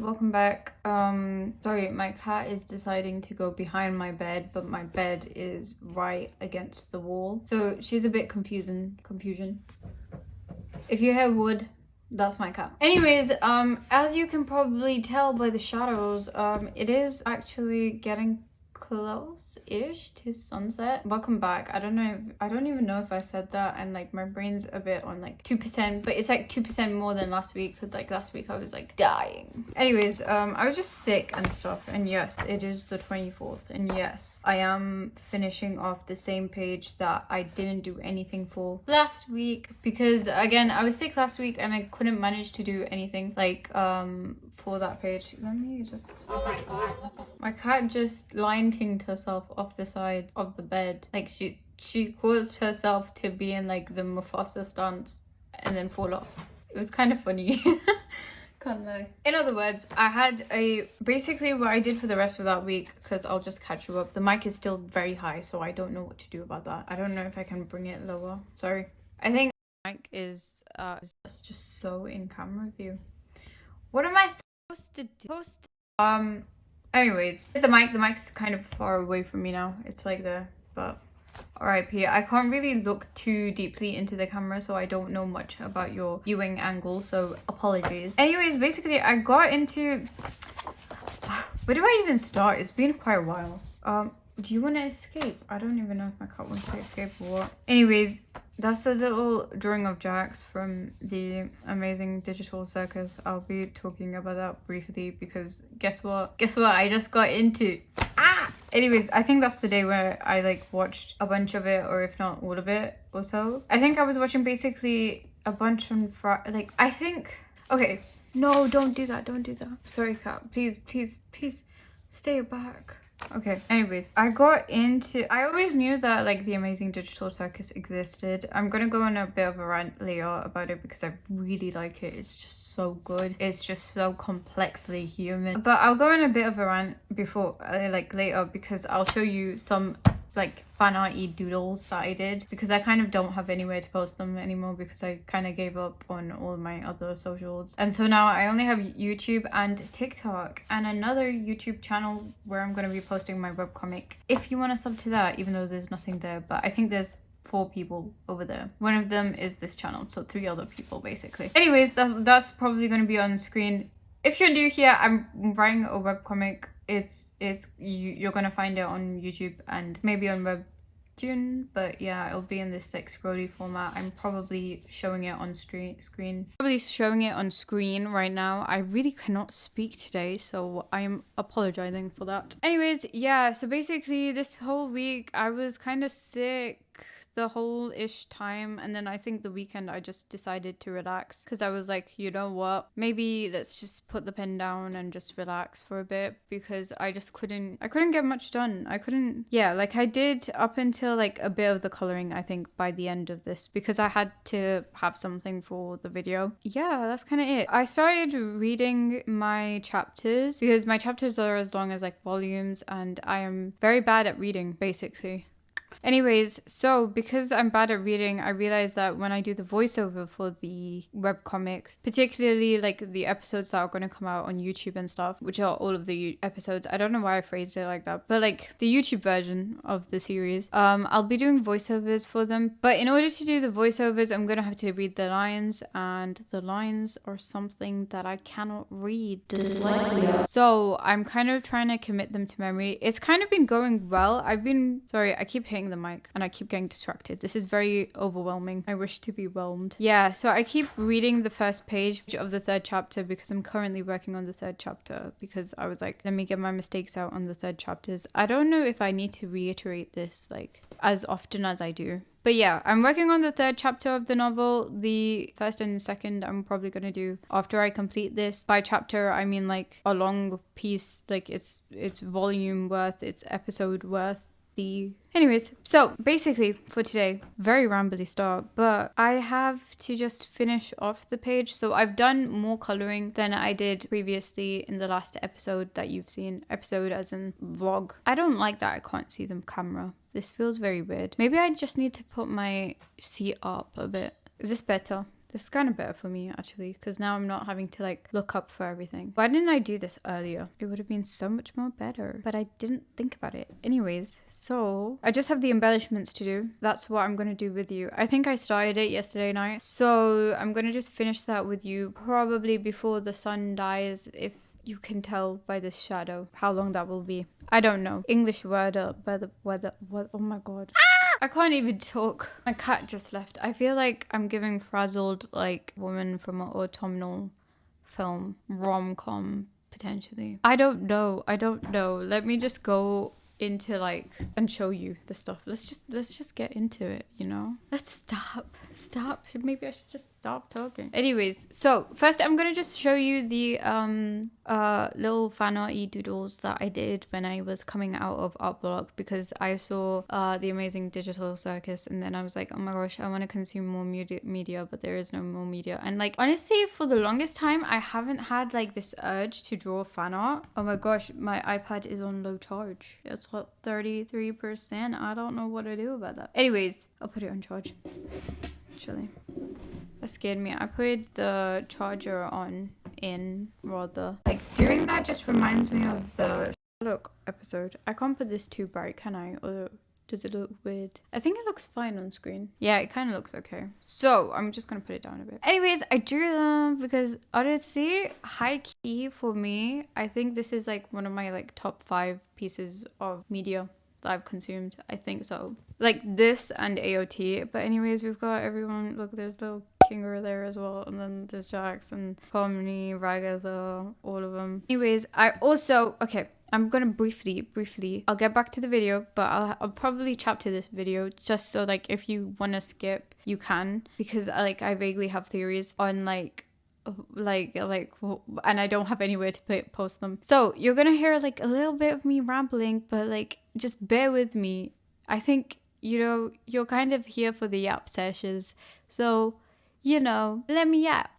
welcome back. Sorry, my cat is deciding to go behind my bed, but my bed is right against the wall, so she's a bit confusion. If you hear wood, that's my cat. Anyways, as you can probably tell by the shadows, it is actually getting close-ish to sunset. Welcome back. I don't even know if I said that, and like my brain's a bit on like 2%, but it's like 2% more than last week, because like last week I was like dying. Anyways, I was just sick and stuff, and yes, it is the 24th, and yes, I am finishing off the same page that I didn't do anything for last week, because again, I was sick last week and I couldn't manage to do anything like for that page. Let me just, oh my god, my cat just Lion Kinged herself off the side of the bed. Like she caused herself to be in like the Mufasa stance and then fall off. It was kind of funny. Can't lie. In other words, I had basically what I did for the rest of that week, because I'll just catch you up. The mic is still very high, so I don't know what to do about that. I don't know if I can bring it lower. Sorry. I think the mic is that's just so in camera view. What am I supposed to do? Anyways, the mic's kind of far away from me now. It's like there, but RIP. I can't really look too deeply into the camera, so I don't know much about your viewing angle, so apologies. Anyways, basically I got into, where do I even start? It's been quite a while. Do you want to escape? I don't even know if my cat wants to escape or what. Anyways, that's a little drawing of Jax from the amazing digital circus. I'll be talking about that briefly, because guess what I just got into. Anyways, I think that's the day where I like watched a bunch of it, or if not all of it or so. I think I was watching basically a bunch on Friday. Like, I think, okay, no, don't do that, sorry cat, please stay back. Okay, anyways, I always knew that like the amazing digital circus existed. I'm gonna go on a bit of a rant later about it, because I really like it. It's just so good. It's just so complexly human. But I'll go on a bit of a rant before like later, because I'll show you some like fan arty doodles that I did, because I kind of don't have anywhere to post them anymore, because I kind of gave up on all my other socials, and so now I only have YouTube and TikTok and another YouTube channel where I'm going to be posting my webcomic. If you want to sub to that, even though there's nothing there, but I think there's 4 people over there. One of them is this channel, so 3 other people basically. Anyways, that's probably going to be on screen. If you're new here, I'm writing a webcomic. You're gonna find it on YouTube and maybe on webtoon, but yeah, it'll be in this like scrolly format. I'm probably showing it on screen. Probably showing it on screen right now. I really cannot speak today, so I am apologizing for that. Anyways, yeah, so basically this whole week I was kind of sick the whole time, and then I think the weekend I just decided to relax, because I was like, you know what, maybe let's just put the pen down and just relax for a bit, because I couldn't get much done. Like I did up until like a bit of the coloring, I think, by the end of this, because I had to have something for the video. Yeah, that's kind of it. I started reading my chapters, because my chapters are as long as like volumes, and I am very bad at reading basically. Anyways, so because I'm bad at reading, I realized that when I do the voiceover for the webcomics, particularly like the episodes that are going to come out on YouTube and stuff, which are all of the episodes, I don't know why I phrased it like that, but like the YouTube version of the series, I'll be doing voiceovers for them. But in order to do the voiceovers, I'm going to have to read the lines, and the lines are something that I cannot read. Dyslexia. So I'm kind of trying to commit them to memory. It's kind of been going well. Sorry, I keep hitting the mic and I keep getting distracted. This is very overwhelming. I wish to be whelmed. Yeah, so I keep reading the first page of the 3rd chapter, because I'm currently working on the 3rd chapter, because I was like, let me get my mistakes out on the 3rd chapters. I don't know if I need to reiterate this like as often as I do. But yeah, I'm working on the 3rd chapter of the novel. The 1st and 2nd I'm probably gonna do after I complete this. By chapter, I mean like a long piece, like it's volume worth, it's episode worth. Anyways, so basically for today, very rambly start, but I have to just finish off the page. So I've done more coloring than I did previously in the last episode that you've seen. Episode as in vlog. I don't like that I can't see the camera. This feels very weird. Maybe I just need to put my seat up a bit. Is this better? This is kind of better for me actually, because now I'm not having to like look up for everything. Why didn't I do this earlier? It would have been so much more better, but I didn't think about it. Anyways, so I just have the embellishments to do. That's what I'm going to do with you. I think I started it yesterday night, so I'm going to just finish that with you probably before the sun dies, if you can tell by this shadow how long that will be. I don't know. English weather, weather, what? Oh my god. I can't even talk. My cat just left. I feel like I'm giving frazzled like woman from an autumnal film, rom-com potentially. I don't know. Let me just go into like and show you the stuff. Let's just get into it, you know? Let's stop. Maybe I should just stop talking. Anyways, so first I'm gonna just show you the little fan arty doodles that I did when I was coming out of art block, because I saw the amazing digital circus, and then I was like, oh my gosh, I want to consume more media, but there is no more media. And like honestly, for the longest time I haven't had like this urge to draw fan art. Oh my gosh, my iPad is on low charge. It's what, 33%. I don't know what to do about that. Anyways, I'll put it on charge. Actually, that scared me. I put the charger on in rather. Like doing that just reminds me of the look episode. I can't put this too bright, can I? Or does it look weird? I think it looks fine on screen. Yeah, it kind of looks okay. So I'm just gonna put it down a bit. Anyways, I drew them because honestly, high key for me, I think this is like one of my like top 5 pieces of media that I've consumed. I think so. Like this and AOT. But anyways, we've got everyone. Look, there's little Kinger there as well, and then there's Jax and Pomni, Ragatha, all of them. Anyways, I also, okay, I'm gonna briefly, I'll get back to the video, but I'll probably chapter this video just so like if you want to skip, you can, because I vaguely have theories on like and I don't have anywhere to post them. So you're gonna hear like a little bit of me rambling, but like just bear with me. I think, you know, you're kind of here for the yap sessions, so you know, let me yap.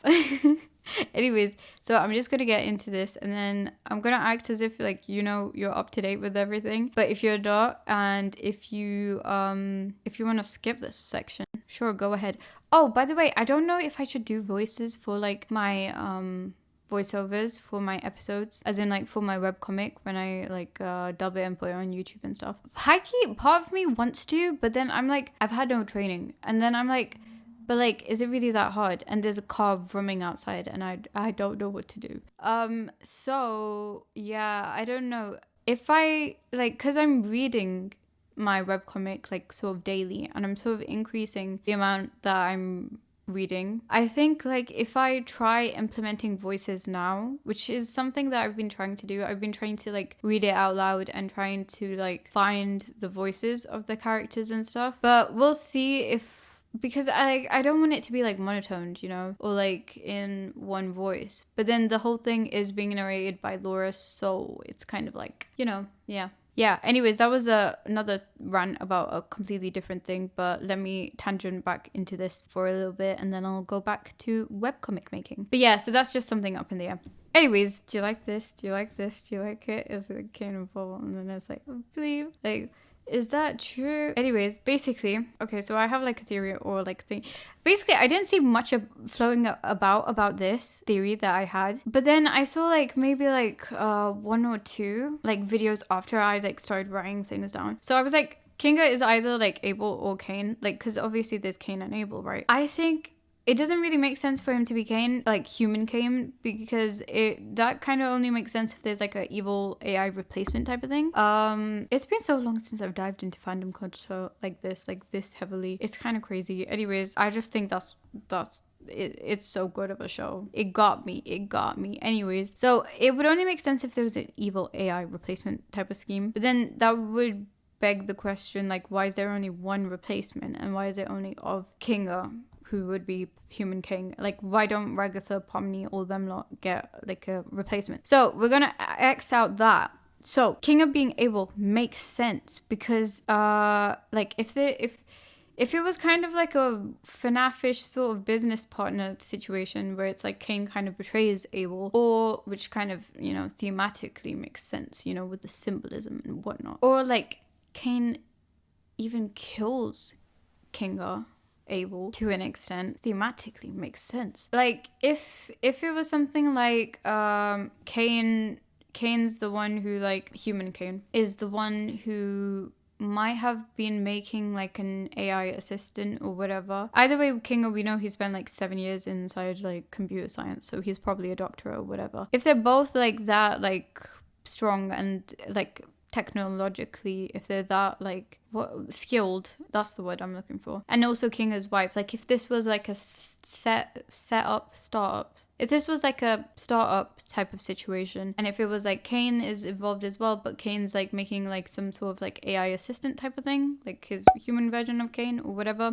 Anyways, so I'm just gonna get into this, and then I'm gonna act as if like, you know, you're up to date with everything. But if you're not, and if you want to skip this section, sure, go ahead. Oh, by the way, I don't know if I should do voices for like my voiceovers for my episodes, as in like for my webcomic when I like dub it and put it on YouTube and stuff. Hikey, part of me wants to, but then I'm like, I've had no training, and then I'm like, but like, is it really that hard? And there's a car roaming outside, and I don't know what to do. So yeah, I don't know if I like, because I'm reading my webcomic like sort of daily, and I'm sort of increasing the amount that I'm reading. I think like if I try implementing voices now, which is something that I've been trying to do, I've been trying to like read it out loud and trying to like find the voices of the characters and stuff. But we'll see if, because I don't want it to be like monotoned, you know, or like in one voice. But then the whole thing is being narrated by Laura, so it's kind of like, you know, yeah. Anyways, that was another rant about a completely different thing, but let me tangent back into this for a little bit, and then I'll go back to webcomic making. But yeah, so that's just something up in the air. Anyways, do you like this? Do you like this? Do you like it? Is it kind of full? And then it's like, oh, please, like, is that true? Anyways, basically, okay, so I have like a theory or like thing. Basically, I didn't see much of flowing about this theory that I had, but then I saw like maybe like 1 or 2 like videos after I like started writing things down. So I was like, Kinga is either like Abel or Cain, like, because obviously there's Cain and Abel, right? I think it doesn't really make sense for him to be Cain, like human Cain, because that kind of only makes sense if there's like a evil AI replacement type of thing. It's been so long since I've dived into fandom culture like this heavily. It's kind of crazy. Anyways, I just think that's it's so good of a show. It got me. Anyways, so it would only make sense if there was an evil AI replacement type of scheme, but then that would beg the question, like, why is there only one replacement, and why is it only of Kinga, who would be human king? Like, why don't Ragatha, Pomni, all them lot get like a replacement? So we're gonna X out that. So Kinga being able makes sense because like if it was kind of like a FNAF-ish sort of business partner situation where it's like Cain kind of betrays Abel, or which kind of, you know, thematically makes sense, you know, with the symbolism and whatnot, or like Cain even kills Kinga Abel to an extent. Thematically makes sense. Like if it was something like Kane's the one who, like, human Kane is the one who might have been making like an AI assistant or whatever. Either way, Kinga, we know he spent like 7 years inside like computer science, so he's probably a doctor or whatever. If they're both like that, like strong and like technologically, if they're that like skilled, that's the word I'm looking for. And also Kinga's wife, like if this was like a startup, if this was like a startup type of situation, and if it was like Kane is involved as well, but Kane's like making like some sort of like AI assistant type of thing, like his human version of Kane or whatever.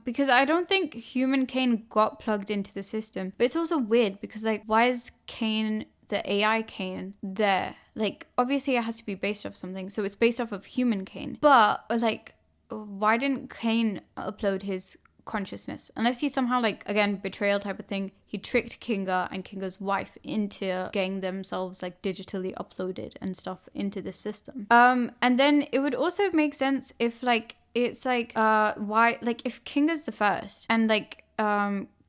Because I don't think human Kane got plugged into the system. But it's also weird because like, why is Kane, the AI Kane, there? Like, obviously it has to be based off something, so it's based off of human Kane. But like, why didn't Kane upload his consciousness? Unless he somehow, like, again, betrayal type of thing, he tricked Kinga and Kinga's wife into getting themselves like digitally uploaded and stuff into the system. And then it would also make sense if like it's like why, like, if Kinga's the first and like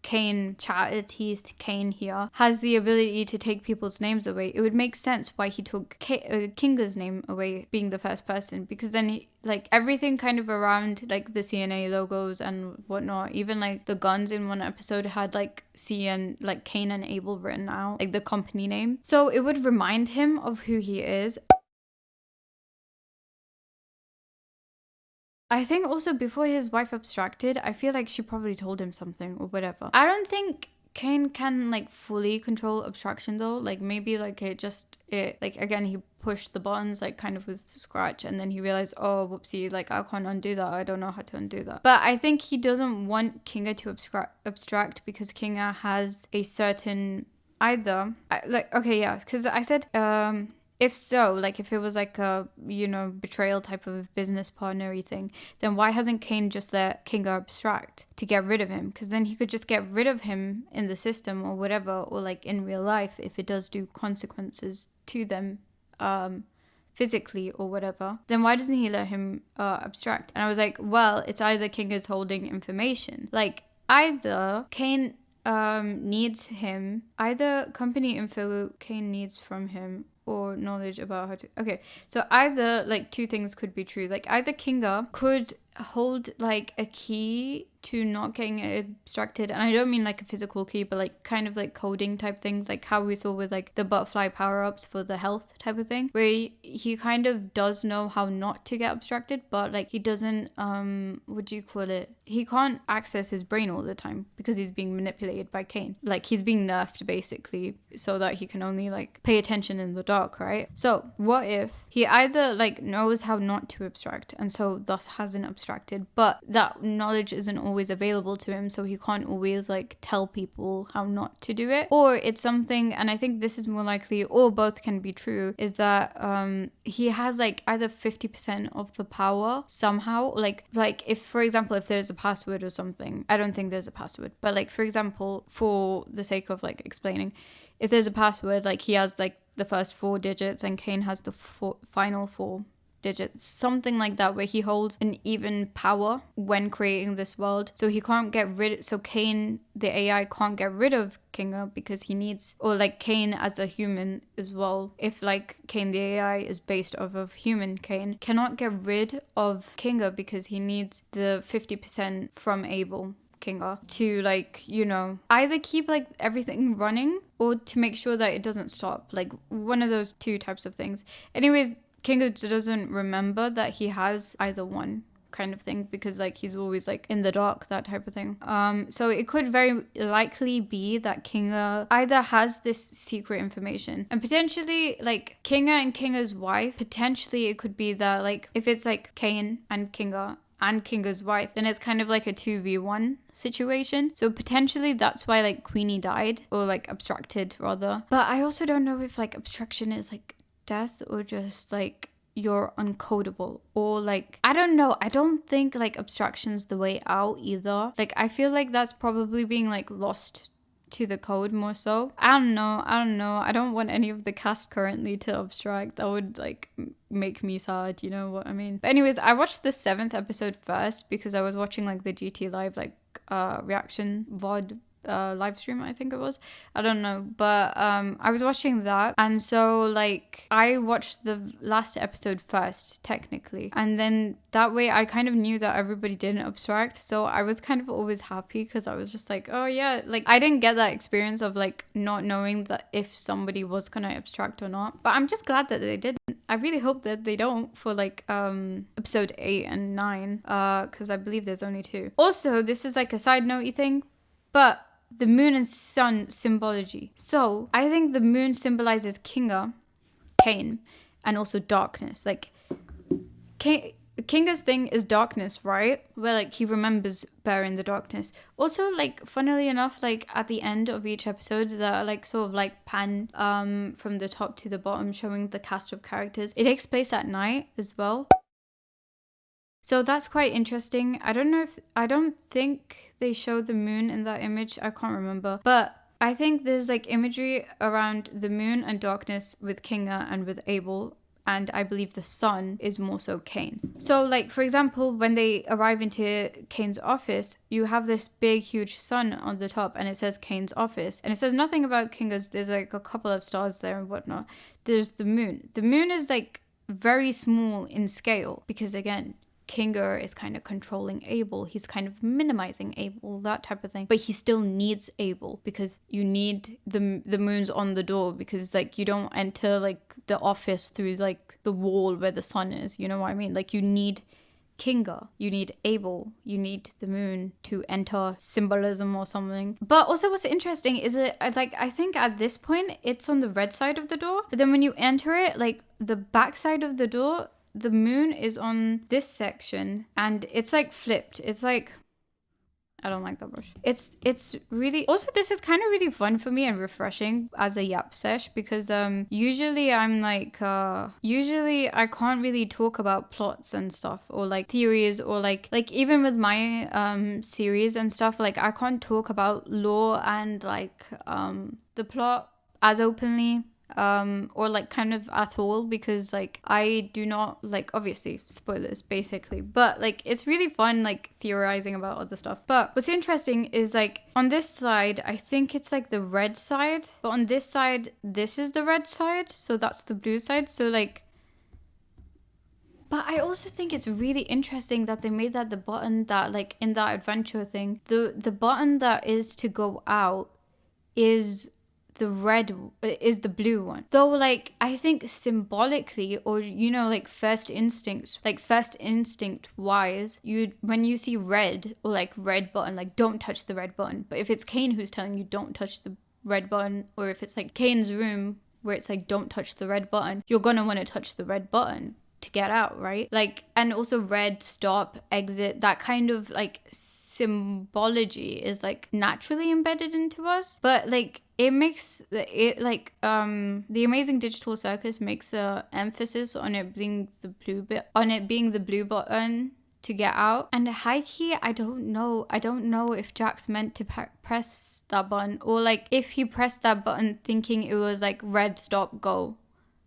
Kane, Chatter Teeth Kane here, has the ability to take people's names away, it would make sense why he took Kinga's name away, being the first person, because then he, like, everything kind of around like the CNA logos and whatnot, even like the guns in one episode had like C and like Kane and Abel written out, like the company name, so it would remind him of who he is. I think also before his wife abstracted, I feel like she probably told him something or whatever. I don't think Kane can like fully control abstraction though. Like maybe like it like again, he pushed the buttons like kind of with scratch and then he realized, oh whoopsie, like I can't undo that, I don't know how to undo that. But I think he doesn't want Kinga to abstract because Kinga has a certain because I said if so, like if it was like a, you know, betrayal type of business partner-y thing, then why hasn't Kane just let Kinga abstract to get rid of him? Because then he could just get rid of him in the system or whatever, or like in real life if it does do consequences to them physically or whatever. Then why doesn't he let him abstract? And I was like, well, it's either Kinga's holding information. Like either Kane needs him, either company info Kane needs from him, or knowledge about how to... Okay, so either, like, two things could be true. Like, either Kinga could hold, like, a key to not getting abstracted, and I don't mean, like, a physical key, but, like, kind of, like, coding type thing, like how we saw with, like, the butterfly power-ups for the health type of thing, where he kind of does know how not to get abstracted, but, like, he doesn't, what do you call it? He can't access his brain all the time because he's being manipulated by Kane. Like, he's being nerfed, basically, so that he can only, like, pay attention in the dark, right? So, what if he either, like, knows how not to abstract, and so thus hasn't abstracted, but that knowledge isn't always available to him, so he can't always, like, tell people how not to do it, or it's something, and I think this is more likely, or both can be true, is that he has, like, either 50% of the power somehow, like if, for example, if there's a password or something, I don't think there's a password, but, like, for example, for the sake of, like, explaining, if there's a password, like, he has, like, the first 4 digits and Kane has the final 4 digits, something like that, where he holds an even power when creating this world, so he can't get rid, so Kane the AI can't get rid of Kinga because he needs, or like Kane as a human as well, if like Kane the AI is based off of human Kane, cannot get rid of Kinga because he needs the 50% from Abel Kinga to, like, you know, either keep like everything running or to make sure that it doesn't stop, like one of those two types of things. Anyways, Kinga doesn't remember that he has either one kind of thing because, like, he's always like in the dark, that type of thing. So it could very likely be that Kinga either has this secret information, and potentially like Kinga and Kinga's wife, potentially it could be that, like, if it's like Kane and Kinga and Kinga's wife, then it's kind of like a 2v1 situation. So potentially that's why, like, Queenie died, or like abstracted rather. But I also don't know if like abstraction is like death or just like you're uncodable, or like, I don't know. I don't think like abstraction's the way out either. Like, I feel like that's probably being like lost to the code more so. I don't know. I don't want any of the cast currently to abstract. That would like make me sad, you know what I mean? But anyways, I watched the 7th episode first because I was watching like the GT live like reaction VOD live stream, I think it was. I don't know, but I was watching that, and so like I watched the last episode first technically, and then that way I kind of knew that everybody didn't abstract, so I was kind of always happy because I was just like, oh yeah, like I didn't get that experience of like not knowing that if somebody was gonna abstract or not, but I'm just glad that they didn't. I really hope that they don't for like episode 8 and 9 because I believe there's only 2. Also, this is like a side note-y thing, but the moon and sun symbology. So I think the moon symbolizes Kinga, Cain, and also darkness. Like Kinga's thing is darkness, right? Where like he remembers bearing the darkness. Also, like funnily enough, like at the end of each episode, the like sort of like pan from the top to the bottom showing the cast of characters. It takes place at night as well. So that's quite interesting. I don't think they show the moon in that image. I can't remember. But I think there's like imagery around the moon and darkness with Kinga and with Abel. And I believe the sun is more so Cain. So like, for example, when they arrive into Cain's office, you have this big, huge sun on the top and it says Cain's office. And it says nothing about Kinga's. There's like a couple of stars there and whatnot. There's the moon. The moon is like very small in scale because again, Kinga is kind of controlling Abel. He's kind of minimizing Abel, that type of thing. But he still needs Abel because you need the moons on the door because like you don't enter like the office through like the wall where the sun is. You know what I mean? Like you need Kinga, you need Abel, you need the moon to enter symbolism or something. But also what's interesting is it like I think at this point it's on the red side of the door. But then when you enter it, like the back side of the door, the moon is on this section and it's like flipped. It's like, I don't like that brush. It's really, also this is kind of really fun for me and refreshing as a yap sesh because usually I'm like, usually I can't really talk about plots and stuff or like theories or like even with my series and stuff, like I can't talk about lore and like the plot as openly or like kind of at all because like I do not like, obviously spoilers basically, but like it's really fun like theorizing about other stuff. But what's interesting is like on this side I think it's like the red side, but on this side this is the red side, so that's the blue side. So like, but I also think it's really interesting that they made that the button that like in that adventure thing, the button that is to go out is the red, is the blue one. Though like I think symbolically, or you know, like first instinct wise, you when you see red or like red button, like don't touch the red button. But if it's Cain who's telling you don't touch the red button, or if it's like Cain's room where it's like don't touch the red button, you're gonna want to touch the red button to get out, right? Like, and also red, stop, exit, that kind of like symbology is like naturally embedded into us. But like it makes it like the Amazing Digital Circus makes a emphasis on it being the blue bit, on it being the blue button to get out. And high key, I don't know if Jax meant to press that button, or like if he pressed that button thinking it was like red, stop, go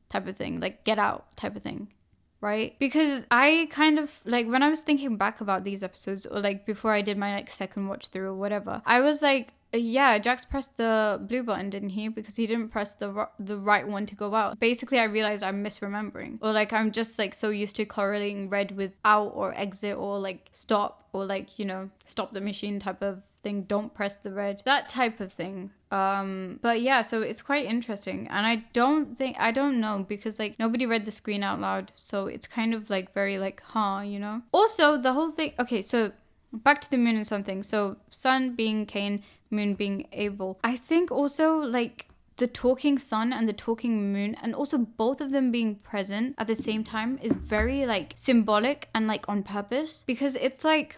type of thing, like get out type of thing, right? Because I kind of like, when I was thinking back about these episodes, or like before I did my like second watch through or whatever, I was like, yeah, Jax pressed the blue button, didn't he? Because he didn't press the right one to go out. Basically, I realized I'm misremembering, or like I'm just like so used to correlating red with out or exit or like stop, or like, you know, stop the machine type of thing, don't press the red, that type of thing. But yeah, so it's quite interesting, and I don't know, because like nobody read the screen out loud, so it's kind of like very like, you know. Also, the whole thing, okay, so back to the moon and sun thing. So sun being Cain, moon being Abel. I think also like the talking sun and the talking moon, and also both of them being present at the same time, is very like symbolic and like on purpose, because it's like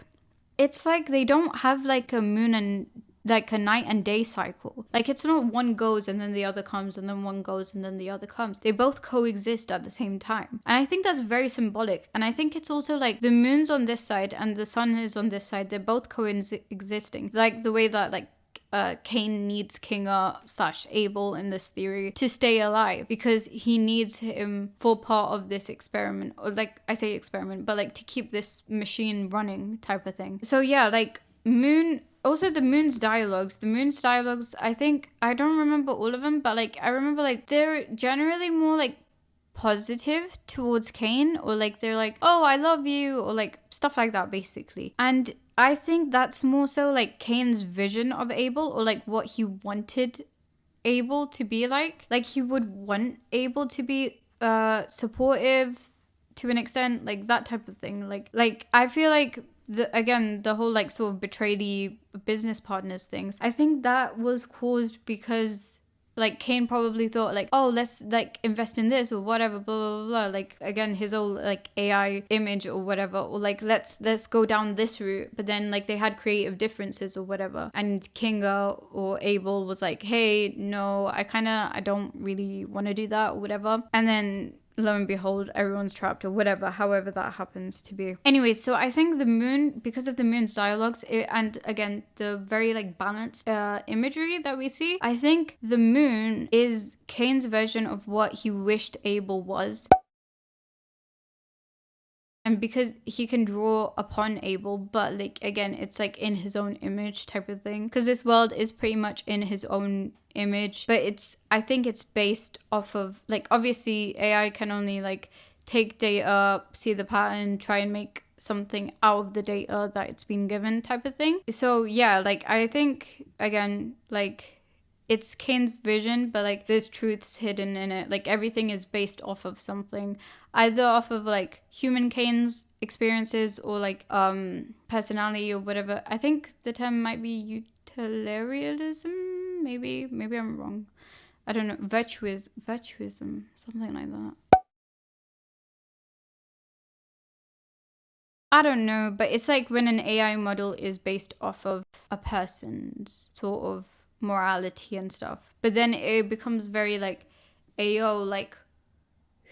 they don't have like a moon and like a night and day cycle. Like it's not one goes and then the other comes, and then one goes and then the other comes. They both coexist at the same time. And I think that's very symbolic. And I think it's also like the moon's on this side and the sun is on this side. They're both coexisting. Like the way that like Cain needs Kinga / Abel in this theory to stay alive, because he needs him for part of this experiment, or like I say experiment, but like to keep this machine running type of thing. So yeah, like Moon, also the Moon's dialogues, I think, I don't remember all of them, but like I remember like they're generally more like positive towards Cain, or like they're like, oh, I love you, or like stuff like that basically. And I think that's more so like Cain's vision of Abel, or like what he wanted Abel to be like. Like he would want Abel to be supportive to an extent, like that type of thing. Like I feel like the whole like sort of betray the business partners things, I think that was caused because like Cain probably thought like, oh, let's like invest in this or whatever, blah blah blah, like again his old like AI image or whatever, or like let's go down this route. But then like they had creative differences or whatever, and Kinga or Abel was like, hey, no, I don't really want to do that or whatever. And then lo and behold, everyone's trapped or whatever, however that happens to be. Anyways, so I think the Moon, because of the Moon's dialogues, and again, the very like balanced imagery that we see, I think the Moon is Cain's version of what he wished Abel was. And because he can draw upon Abel, but like again, it's like in his own image type of thing. Because this world is pretty much in his own image, but I think it's based off of like, obviously AI can only like take data, see the pattern, try and make something out of the data that it's been given type of thing. So yeah, like I think again, like it's Cain's vision, but like there's truths hidden in it. Like everything is based off of something, either off of like human Cain's experiences or like personality or whatever. I think the term might be utilitarianism. Maybe I'm wrong. I don't know. Virtuism, something like that. I don't know, but it's like when an AI model is based off of a person's sort of morality and stuff, but then it becomes very like, ayo, like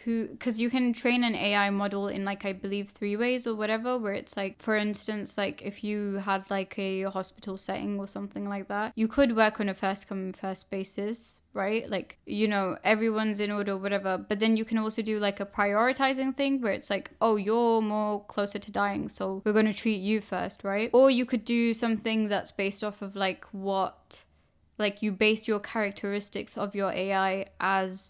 who, because you can train an AI model in like, I believe 3 ways or whatever, where it's like, for instance, like if you had like a hospital setting or something like that, you could work on a first come first basis, right? Like, you know, everyone's in order, whatever, but then you can also do like a prioritizing thing where it's like, oh, you're more closer to dying, so we're going to treat you first, right? Or you could do something that's based off of like what, like you base your characteristics of your AI as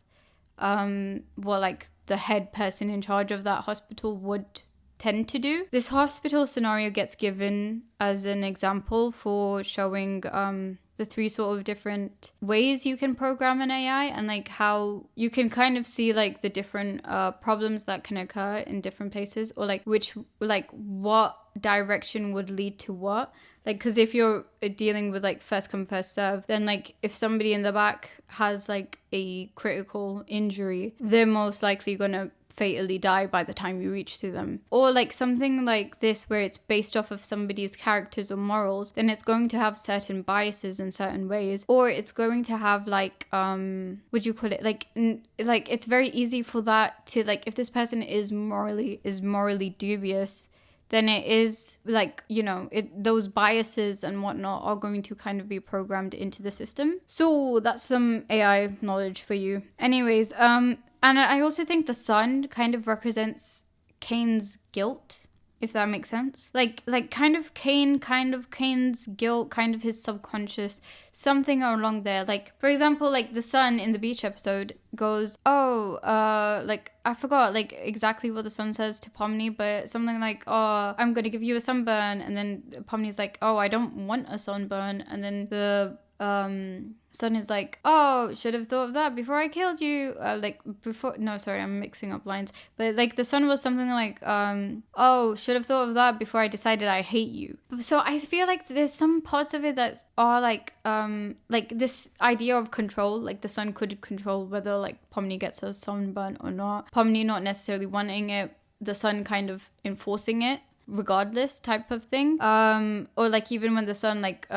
what like the head person in charge of that hospital would tend to do. This hospital scenario gets given as an example for showing the 3 sort of different ways you can program an AI, and like how you can kind of see like the different problems that can occur in different places, or like which, like what direction would lead to what. Like, because if you're dealing with like first come first serve, then like if somebody in the back has like a critical injury, they're most likely gonna fatally die by the time you reach to them. Or like something like this where it's based off of somebody's characters or morals, then it's going to have certain biases in certain ways, or it's going to have like would you call it like like it's very easy for that to, like, if this person is morally dubious, then it is like, you know, those biases and whatnot are going to kind of be programmed into the system. So that's some AI knowledge for you. Anyways, and I also think the sun kind of represents Cain's guilt, if that makes sense. Like kind of Cain's guilt, kind of his subconscious, something along there. Like, for example, like the sun in the beach episode goes, oh, like, I forgot like exactly what the sun says to Pomni, but something like, oh, I'm gonna give you a sunburn, and then Pomni's like, oh, I don't want a sunburn, and then the sun is like, oh, should have thought of that before I killed you. No, sorry, I'm mixing up lines, but like the sun was something like, oh, should have thought of that before I decided I hate you. So I feel like there's some parts of it that are like this idea of control, like the sun could control whether like Pomni gets a sunburn or not, Pomni not necessarily wanting it, the sun kind of enforcing it regardless type of thing. Or like even when the sun like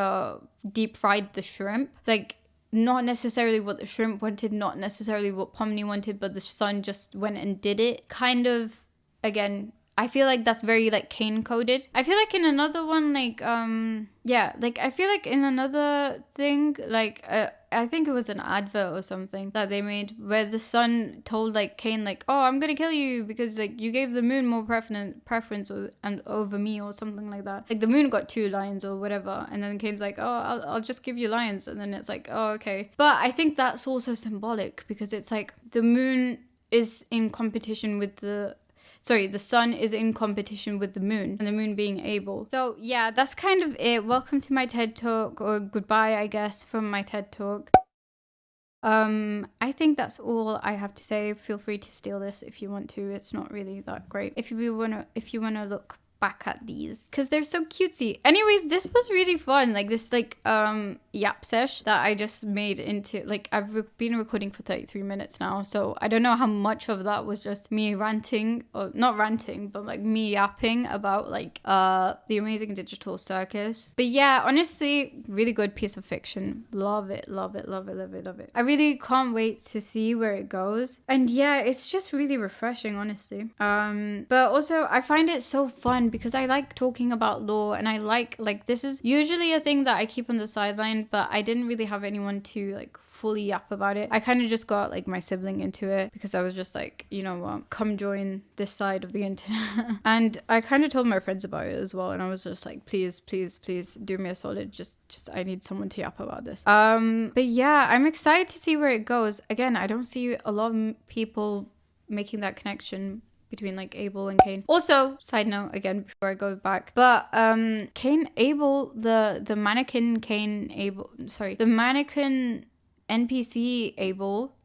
deep fried the shrimp, like not necessarily what the shrimp wanted, not necessarily what Pomni wanted, but the sun just went and did it. Kind of, again, I feel like that's very like Kane coded. I feel like in another one, like yeah, like I feel like in another thing, like I think it was an advert or something that they made where the sun told like Kane like, oh, I'm gonna kill you because like you gave the moon more preference and over me or something like that. Like the moon got 2 lions or whatever, and then Kane's like, oh, I'll just give you lions, and then it's like, oh, okay. But I think that's also symbolic because it's like the moon is in competition with the sun is in competition with the moon, and the moon being able. So yeah, that's kind of it. Welcome to my TED Talk, or goodbye, I guess, from my TED Talk. I think that's all I have to say. Feel free to steal this if you want to. It's not really that great. If you wanna look back at these because they're so cutesy. Anyways, this was really fun. Like this like yap sesh that I just made into like I've been recording for 33 minutes now, so I don't know how much of that was just me ranting, or not ranting, but like me yapping about like the amazing digital circus. But yeah, honestly, really good piece of fiction. Love it, love it, love it, love it, love it. I really can't wait to see where it goes. And yeah, it's just really refreshing, honestly. But also I find it so fun because I like talking about lore, and I like this is usually a thing that I keep on the sideline, but I didn't really have anyone to like fully yap about it. I kind of just got like my sibling into it because I was just like, you know what, come join this side of the internet. And I kind of told my friends about it as well, and I was just like, please do me a solid, just I need someone to yap about this. But yeah, I'm excited to see where it goes. Again, I don't see a lot of people making that connection between like Abel and Cain. Also, side note again before I go back, but Cain Abel, the mannequin Cain Abel, sorry, the mannequin NPC Abel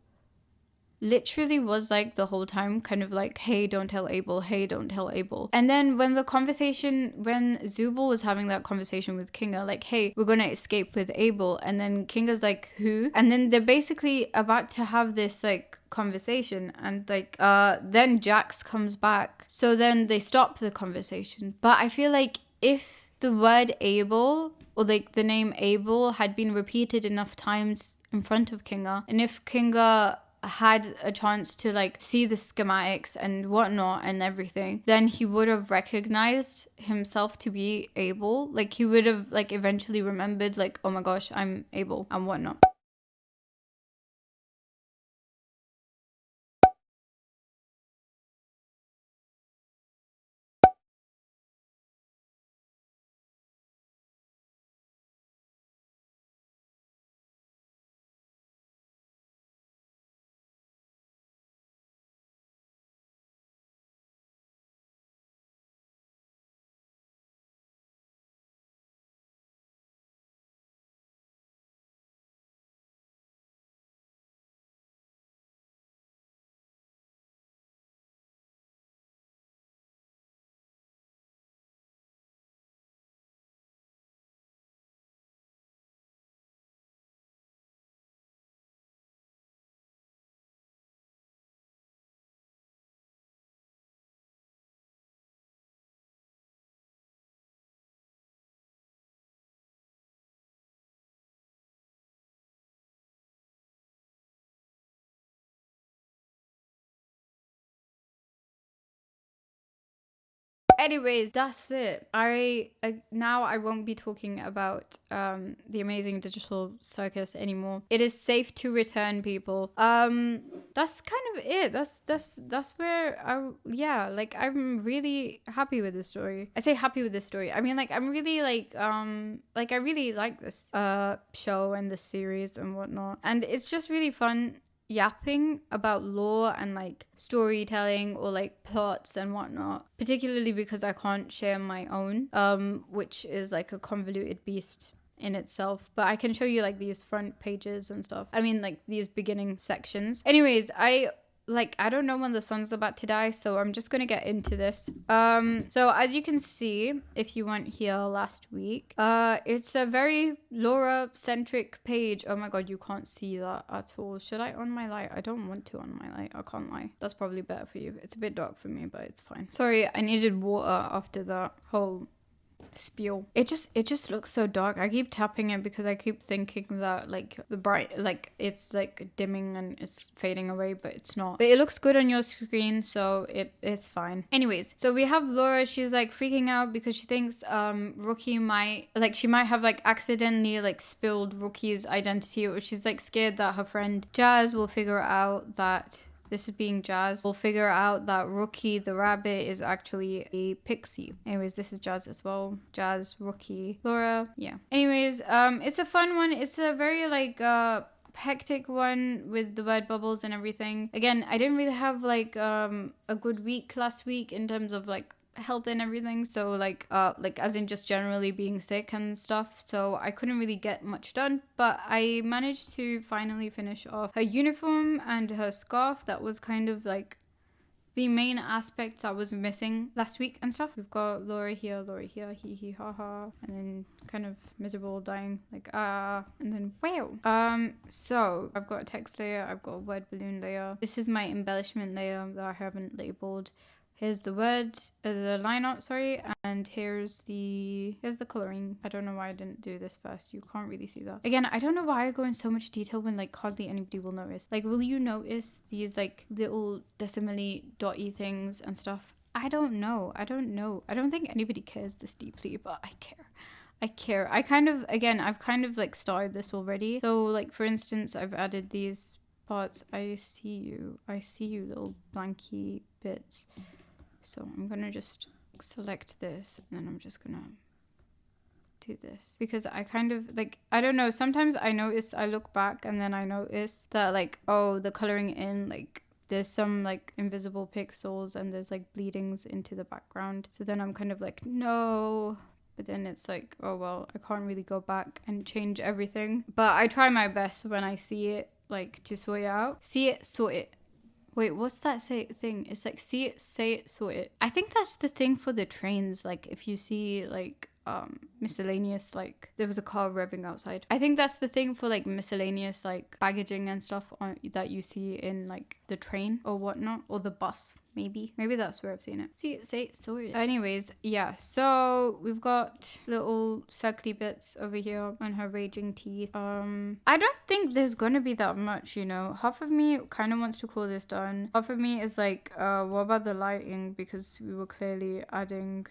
literally was like the whole time kind of like, hey, don't tell Abel, hey, don't tell Abel. And then when Zubul was having that conversation with Kinga, like, hey, we're gonna escape with Abel, and then Kinga's like, who? And then they're basically about to have this like conversation, and like then Jax comes back, so then they stop the conversation. But I feel like if the word Abel, or like the name Abel, had been repeated enough times in front of Kinga, and if Kinga had a chance to like see the schematics and whatnot and everything, then he would have recognized himself to be Abel. Like he would have like eventually remembered like, oh my gosh, I'm Abel and whatnot. Anyways, that's it. Now I won't be talking about the amazing digital circus anymore. It is safe to return, people. That's kind of it. That's where yeah, like I'm really happy with this story. I say happy with this story. I mean, like I'm really like I really like this show and this series and whatnot, and it's just really fun yapping about lore and like storytelling or like plots and whatnot, particularly because I can't share my own, which is like a convoluted beast in itself, but I can show you like these front pages and stuff. I mean, like these beginning sections. Anyways, I don't know when the sun's about to die, so I'm just gonna get into this. So as you can see, if you weren't here last week, it's a very Laura-centric page. Oh my god, you can't see that at all. Should I on my light? I don't want to on my light, I can't lie. That's probably better for you. It's a bit dark for me, but it's fine. Sorry, I needed water after that whole spew. It just looks so dark. I keep tapping it because I keep thinking that like the bright, like it's like dimming and it's fading away, but it's not. But it looks good on your screen, so it's fine. Anyways, so we have Laura. She's like freaking out because she thinks Rookie might, like, she might have like accidentally like spilled Rookie's identity, or she's like scared that her friend Jazz will figure out that, this is being Jazz, will figure out that Rookie the rabbit is actually a pixie. Anyways, this is Jazz as well. Jazz, Rookie, Laura. Yeah. Anyways, it's a fun one. It's a very like hectic one with the word bubbles and everything. Again, I didn't really have like a good week last week in terms of like health and everything, so like as in just generally being sick and stuff, so I couldn't really get much done, but I managed to finally finish off her uniform and her scarf. That was kind of like the main aspect that was missing last week and stuff. We've got Laura here, hee hee ha ha, and then kind of miserable, dying, like and then wow. So I've got a text layer, I've got a word balloon layer. This is my embellishment layer that I haven't labeled. Here's the word, the line art, sorry, and here's the coloring. I don't know why I didn't do this first. You can't really see that. Again, I don't know why I go in so much detail when like hardly anybody will notice. Like, will you notice these like little decimally dotty things and stuff? I don't know. I don't think anybody cares this deeply, but I care. I kind of, again, I've kind of like started this already. So like, for instance, I've added these parts. I see you little blanky bits. So I'm gonna just select this, and then I'm just gonna do this, because I kind of like, I don't know, sometimes I look back and then I notice that like, oh, the coloring in, like there's some like invisible pixels and there's like bleedings into the background. So then I'm kind of like, no, but then it's like, oh well, I can't really go back and change everything, but I try my best when I see it, like, to sort it out. See it, sort it. Wait, what's that thing? It's like, see it, say it, sort it. I think that's the thing for the trains. Like, if you see like miscellaneous, like there was a car revving outside. I think that's the thing for like miscellaneous like baggaging and stuff that you see in like the train or whatnot, or the bus. Maybe that's where I've seen it. See it, say it, sort it. Anyways, yeah, so we've got little circly bits over here on her raging teeth. I don't think there's gonna be that much, you know. Half of me kind of wants to call this done. Half of me is like, what about the lighting, because we were clearly adding,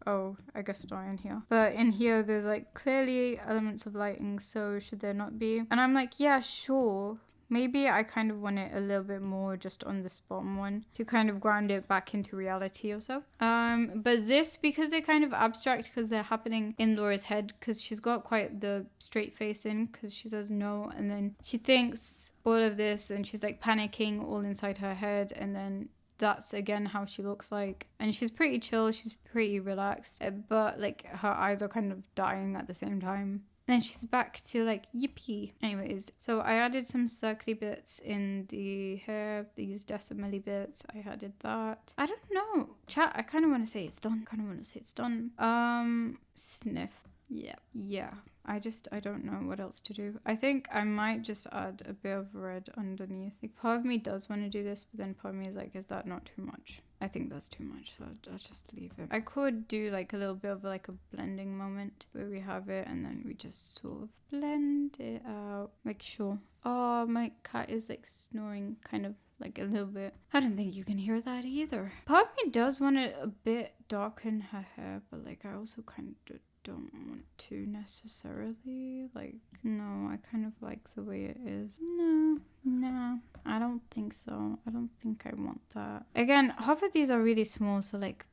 oh, I guess not in here, but in here there's like clearly elements of lighting, so should there not be? And I'm like, yeah, sure. Maybe I kind of want it a little bit more just on this bottom one to kind of ground it back into reality or so. But this, because they're kind of abstract, because they're happening in Laura's head, because she's got quite the straight face in, because she says no, and then she thinks all of this, and she's like panicking all inside her head, and then that's again how she looks like. And she's pretty chill, she's pretty relaxed, but like her eyes are kind of dying at the same time. And then she's back to like, yippee. Anyways, so I added some circly bits in the hair, these decimally bits. I added that. I don't know. Chat, I kind of want to say it's done. Sniff. Yeah. I don't know what else to do. I think I might just add a bit of red underneath. Like, part of me does want to do this, but then part of me is like, is that not too much? I think that's too much, so I'll just leave it. I could do like a little bit of like a blending moment where we have it and then we just sort of blend it out. Like, sure. Oh, my cat is like snoring kind of like a little bit. I don't think you can hear that either. Part of me does want it a bit dark in her hair, but like I also kind of don't want to necessarily. Like, no, I kind of like the way it is. No, I don't think so. I don't think I want that. Again, half of these are really small, so like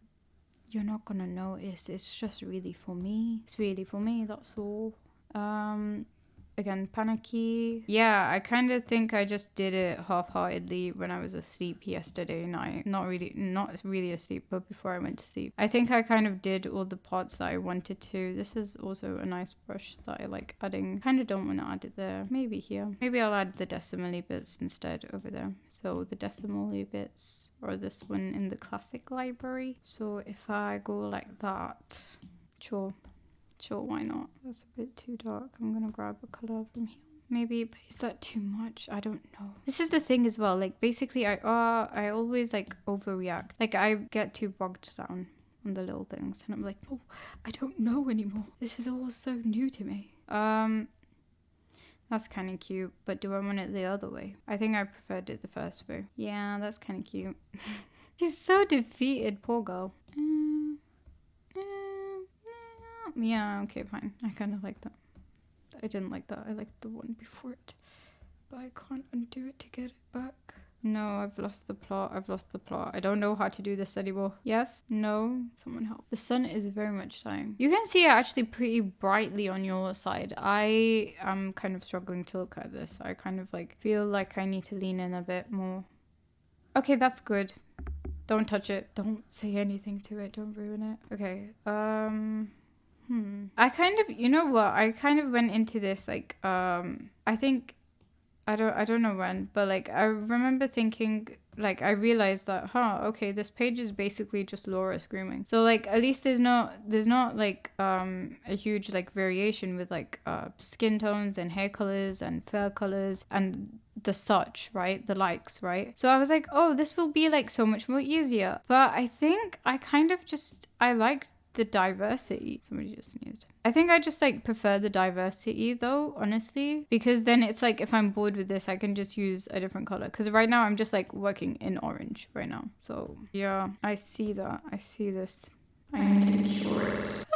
you're not gonna notice. It's just really for me. It's really for me, that's all. Again, panicky. Yeah, I kind of think I just did it half-heartedly when I was asleep yesterday night. Not really asleep, but before I went to sleep. I think I kind of did all the parts that I wanted to. This is also a nice brush that I like adding. Kind of don't want to add it there. Maybe here. Maybe I'll add the decimally bits instead over there. So the decimally bits, or this one in the classic library. So if I go like that, sure, why not? That's a bit too dark. I'm gonna grab a color from here. Maybe, but is that too much? I don't know. This is the thing as well. Like, basically, I always like overreact. Like, I get too bogged down on the little things. And I'm like, oh, I don't know anymore. This is all so new to me. That's kind of cute, but do I want it the other way? I think I preferred it the first way. Yeah, that's kind of cute. She's so defeated, poor girl. Yeah, okay, fine. I kind of like that. I didn't like that. I liked the one before it. But I can't undo it to get it back. No, I've lost the plot. I've lost the plot. I don't know how to do this anymore. Yes? No? Someone help. The sun is very much dying. You can see it actually pretty brightly on your side. I am kind of struggling to look at this. I kind of like feel like I need to lean in a bit more. Okay, that's good. Don't touch it. Don't say anything to it. Don't ruin it. Okay. I kind of, you know what? I kind of went into this like, I think, I don't know when, but like I remember thinking, like I realized that, okay, this page is basically just Laura screaming. So like at least there's not like a huge like variation with like skin tones and hair colors and fur colors and the such, right? The likes, right? So I was like, oh, this will be like so much more easier. But I think I kind of just, I liked the diversity. Somebody just sneezed. I think I just like prefer the diversity though, honestly, because then it's like if I'm bored with this, I can just use a different color, because right now I'm just like working in orange right now. So yeah, I see that. I see this. I need to cure it.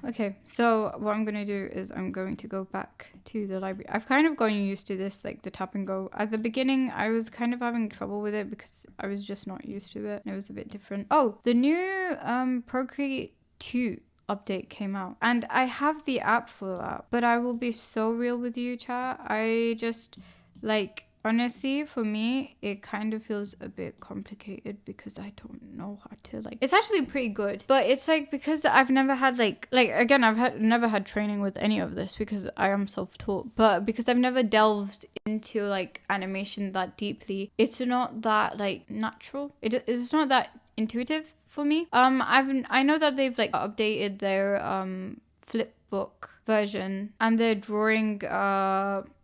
Okay, so what I'm gonna do is I'm going to go back to the library. I've kind of gotten used to this, like the tap and go. At the beginning, I was kind of having trouble with it because I was just not used to it. And it was a bit different. Oh, the new Procreate 2 update came out. And I have the app for that. But I will be so real with you, chat. I just, like, honestly, for me, it kind of feels a bit complicated because I don't know how to, like... It's actually pretty good. But it's, like, because I've never had, like again, never had training with any of this because I am self-taught. But because I've never delved into, like, animation that deeply, it's not that, like, natural. It's not that intuitive for me. I know that they've, like, updated their, flipbook version and their drawing,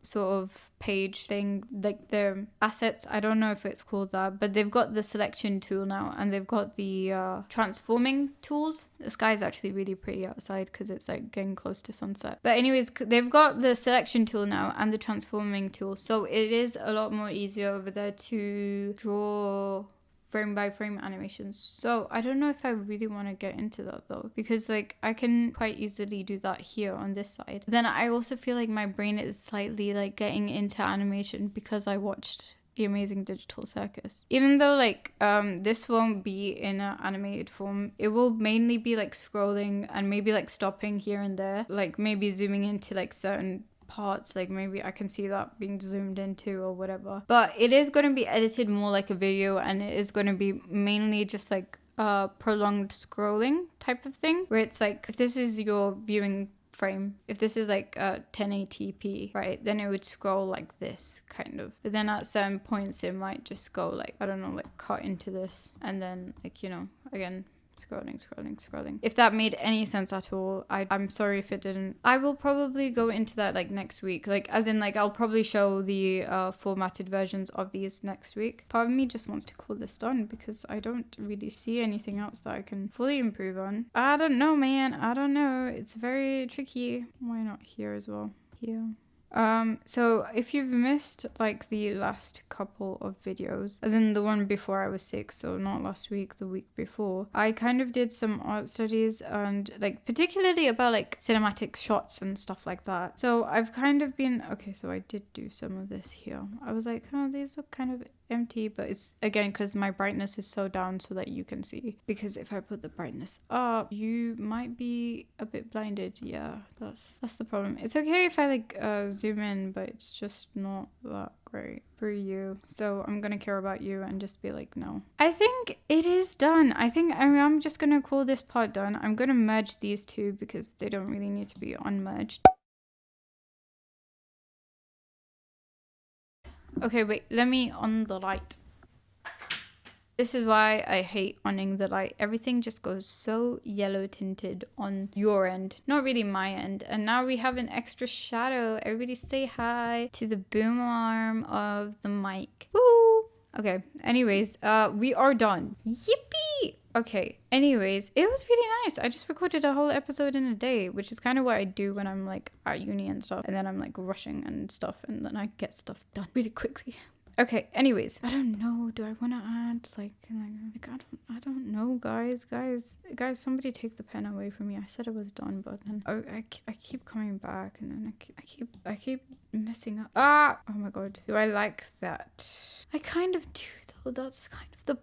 sort of page thing, like their assets. I don't know if it's called that, but they've got the selection tool now and they've got the transforming tools. The sky is actually really pretty outside because it's like getting close to sunset. But anyways, they've got the selection tool now and the transforming tool, so it is a lot more easier over there to draw frame by frame animations. So I don't know if I really want to get into that though, because like I can quite easily do that here on this side. Then I also feel like my brain is slightly like getting into animation because I watched The Amazing Digital Circus. Even though like this won't be in an animated form, it will mainly be like scrolling and maybe like stopping here and there, like maybe zooming into like certain parts, like maybe I can see that being zoomed into or whatever. But it is going to be edited more like a video, and it is going to be mainly just like prolonged scrolling type of thing, where it's like if this is your viewing frame, if this is like 1080p, right, then it would scroll like this kind of, but then at certain points it might just go like, I don't know, like cut into this and then like, you know, again scrolling. If that made any sense at all, I'm sorry if it didn't. I will probably go into that like next week, like as in like I'll probably show the formatted versions of these next week. Part of me just wants to call this done because I don't really see anything else that I can fully improve on. I don't know, man. I don't know. It's very tricky. Why not here as well? Here. So if you've missed like the last couple of videos, as in the one before I was sick, so not last week, the week before, I kind of did some art studies and like particularly about like cinematic shots and stuff like that. So I've kind of been, okay, so I did do some of this here. I was like, oh, these look kind of empty, but it's again because my brightness is so down so that you can see, because if I put the brightness up you might be a bit blinded. Yeah, that's the problem. It's okay if I like zoom in, but it's just not that great for you, so I'm gonna care about you and just be like, no. I think it is done. I think I'm just gonna call this part done. I'm gonna merge these two because they don't really need to be unmerged. Okay, wait, let me on the light. This is why I hate onning the light. Everything just goes so yellow tinted on your end, not really my end. And now we have an extra shadow. Everybody say hi to the boom arm of the mic. Woo! Okay, anyways, we are done. Yippee! Okay, anyways, it was really nice. I just recorded a whole episode in a day, which is kind of what I do when I'm like at uni and stuff, and then I'm like rushing and stuff, and then I get stuff done really quickly. Okay, anyways, I don't know, do I want to add like I don't know, guys, somebody take the pen away from me. I said I was done, but then I keep coming back, and then I keep messing up. Oh my god, do I like that? I kind of do though. That's kind of the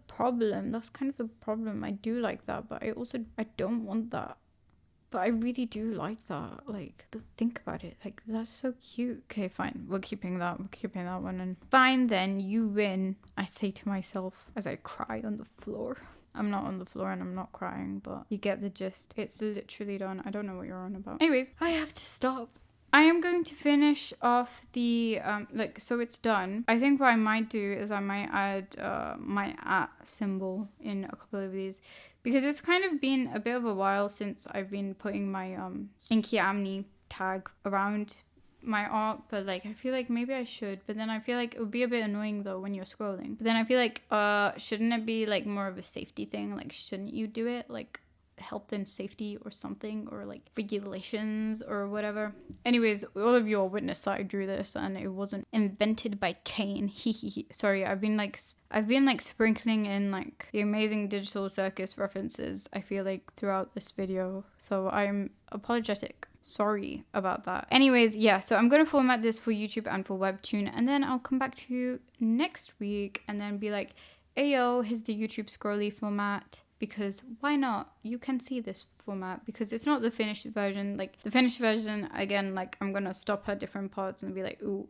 problem. I do like that, but I don't want that. But I really do like that. Like, think about it. Like, that's so cute. Okay, fine. We're keeping that one. And fine, then, you win. I say to myself as I cry on the floor. I'm not on the floor and I'm not crying, but you get the gist. It's literally done. I don't know what you're on about. Anyways, I have to stop. I am going to finish off the, so it's done. I think what I might do is I might add my @ symbol in a couple of these, because it's kind of been a bit of a while since I've been putting my Inky Amni tag around my art, but like I feel like maybe I should, but then I feel like it would be a bit annoying though when you're scrolling. But then I feel like shouldn't it be like more of a safety thing? Like, shouldn't you do it like health and safety or something, or like regulations or whatever? Anyways, all of you all witnessed that I drew this and it wasn't invented by Kane. Sorry, I've been like sprinkling in like the amazing digital circus references, I feel like, throughout this video, so I'm apologetic. Sorry about that. Anyways, yeah, so I'm gonna format this for YouTube and for Webtoon, and then I'll come back to you next week and then be like, ayo, here's the YouTube scrolly format. Because why not? You can see this format, because it's not the finished version. Like, the finished version, again, like, I'm gonna stop at different parts and be like, ooh,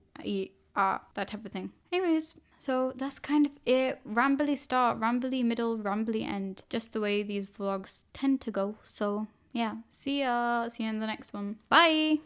that type of thing. Anyways, so that's kind of it. Rambly start, rambly middle, rambly end. Just the way these vlogs tend to go. So, yeah. See ya in the next one. Bye!